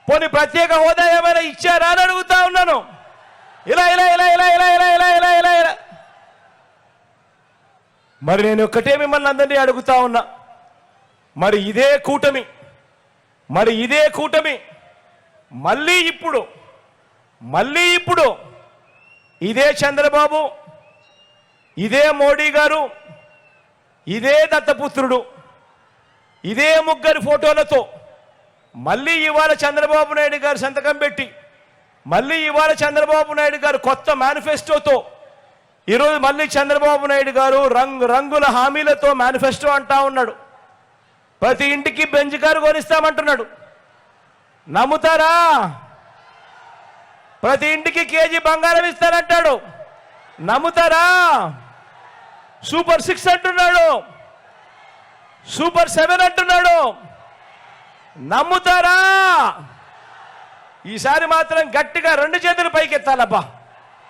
పోనీ ప్రత్యేక హోదా ఏమైనా ఇచ్చారా అని అడుగుతా ఉన్నాను. ఇలా ఇలా ఇలా ఇలా ఇలా ఇలా ఇలా ఇలా ఇలా ఇలా మరి నేను ఒక్కటే మిమ్మల్ని అందరినీ అడుగుతా ఉన్నా, మరి ఇదే కూటమి మళ్ళీ ఇప్పుడు ఇదే చంద్రబాబు, ఇదే మోడీ గారు, ఇదే దత్తపుత్రుడు, ఇదే ముగ్గురు ఫోటోలతో మళ్ళీ ఇవాళ చంద్రబాబు నాయుడు గారు సంతకం పెట్టి, మళ్ళీ ఇవాళ చంద్రబాబు నాయుడు గారు కొత్త మేనిఫెస్టోతో, ఈరోజు మళ్ళీ చంద్రబాబు నాయుడు గారు రంగుల హామీలతో మేనిఫెస్టో అంటా ఉన్నాడు. ప్రతి ఇంటికి బెంజ్ కారు కొనిస్తామంటున్నాడు. నమ్ముతారా? ప్రతి ఇంటికి కేజీ బంగారం ఇస్తానంటాడు. నమ్ముతారా? సూపర్ 6 అంటున్నాడు, సూపర్ 7 అంటున్నాడు. నమ్ముతారా? ఈసారి మాత్రం గట్టిగా 2 చేతులు పైకి ఎత్తాలబ్బా,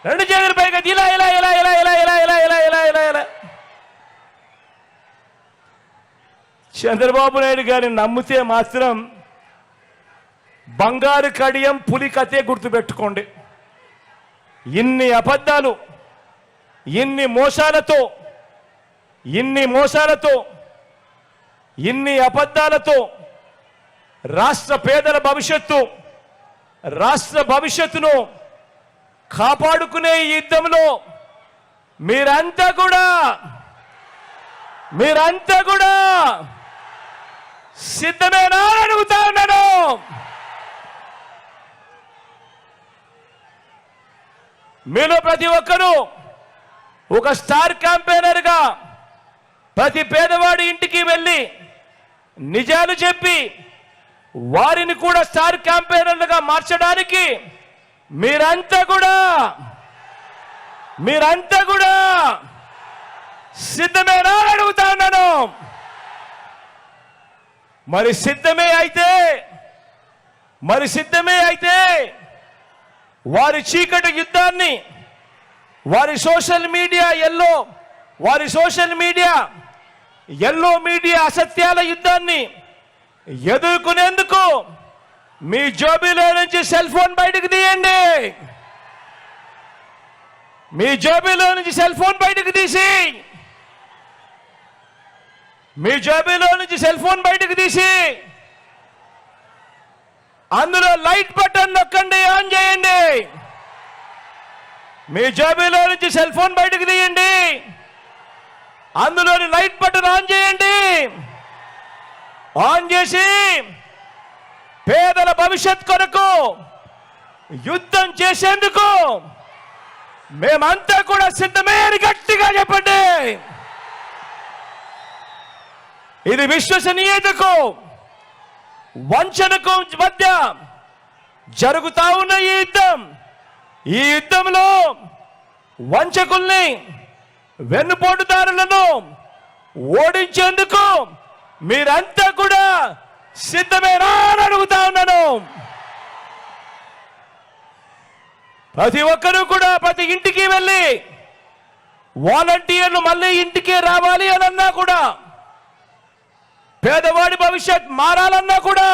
2 చేతులు పైకి ఇలా ఇలా ఇలా ఇలా ఇలా ఇలా ఇలా ఇలా ఇలా ఇలా ఇలా చంద్రబాబు నాయుడు గారిని నమ్మితే మాత్రం బంగారు కడియం పులి కథే గుర్తుపెట్టుకోండి. ఇన్ని అబద్ధాలు, ఇన్ని అబద్ధాలతో రాష్ట్ర పేదల రాష్ట్ర భవిష్యత్తును కాపాడుకునే ఈ యుద్ధంలో మీరంతా కూడా సిద్ధమేనా అని అడుగుతా ఉన్నాను. మీలో ప్రతి ఒక్కరూ ఒక స్టార్ క్యాంపెయినర్గా ప్రతి పేదవాడి ఇంటికి వెళ్ళి నిజాలు చెప్పి వారిని కూడా స్టార్ క్యాంపెయినర్లుగా మార్చడానికి మీరంతా కూడా సిద్ధమేనా అని అడుగుతా ఉన్నాను. మరి సిద్ధమే అయితే వారి చీకటి యుద్ధాన్ని, వారి సోషల్ మీడియా అసత్యాల యుద్ధాన్ని ఎదుర్కొనేందుకు మీ జోబీలో నుంచి సెల్ ఫోన్ బయటకు తీయండి. మీ జోబీలో నుంచి సెల్ ఫోన్ బయటకు తీసి అందులో లైట్ బటన్ నొక్కండి, ఆన్ చేయండి. మీ జోబీలో నుంచి సెల్ ఫోన్ బయటకు తీయండి, అందులోని లైట్ బటన్ ఆన్ చేయండి. ఆన్ చేసి పేదల భవిష్యత్ కొరకు యుద్ధం చేసేందుకు మేమంతా కూడా సిద్ధమే అని గట్టిగా చెప్పండి. ఇది విశ్వసనీయతకు వంచనకు మధ్య జరుగుతా ఉన్న ఈ యుద్ధంలో వంచకుల్ని, వెన్నుపోటుదారులను ఓడించేందుకు మీరంతా కూడా సిద్ధమేనా అని అడుగుతా ఉన్నాను. ప్రతి ఒక్కరూ కూడా ప్రతి ఇంటికి వెళ్ళి వాలంటీర్లు మళ్ళీ ఇంటికే రావాలి అనన్నా కూడా, పేదవాడి భవిష్యత్ మారాలన్నా కూడా,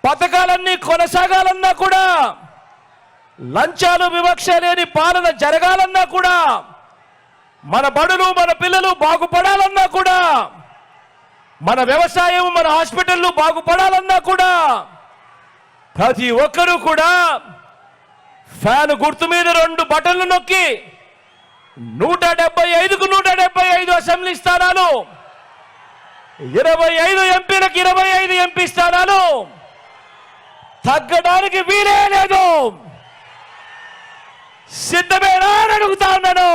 పథకాలన్నీ కొనసాగాలన్నా కూడా, లంచాలు వివక్ష లేని పాలన జరగాలన్నా కూడా, మన బడులు మన పిల్లలు బాగుపడాలన్నా కూడా, మన వ్యవసాయం మన హాస్పిటళ్ళు బాగుపడాలన్నా కూడా ప్రతి ఒక్కరూ కూడా ఫ్యాన్ గుర్తు మీద 2 బటన్లు నొక్కి 175కు 175 అసెంబ్లీ స్థానాలు, 25 ఎంపీలకు 25 ఎంపీ స్థానాలు తగ్గడానికి వీలే లేదు. సిద్ధమేనా అని అడుగుతా ఉన్నాను.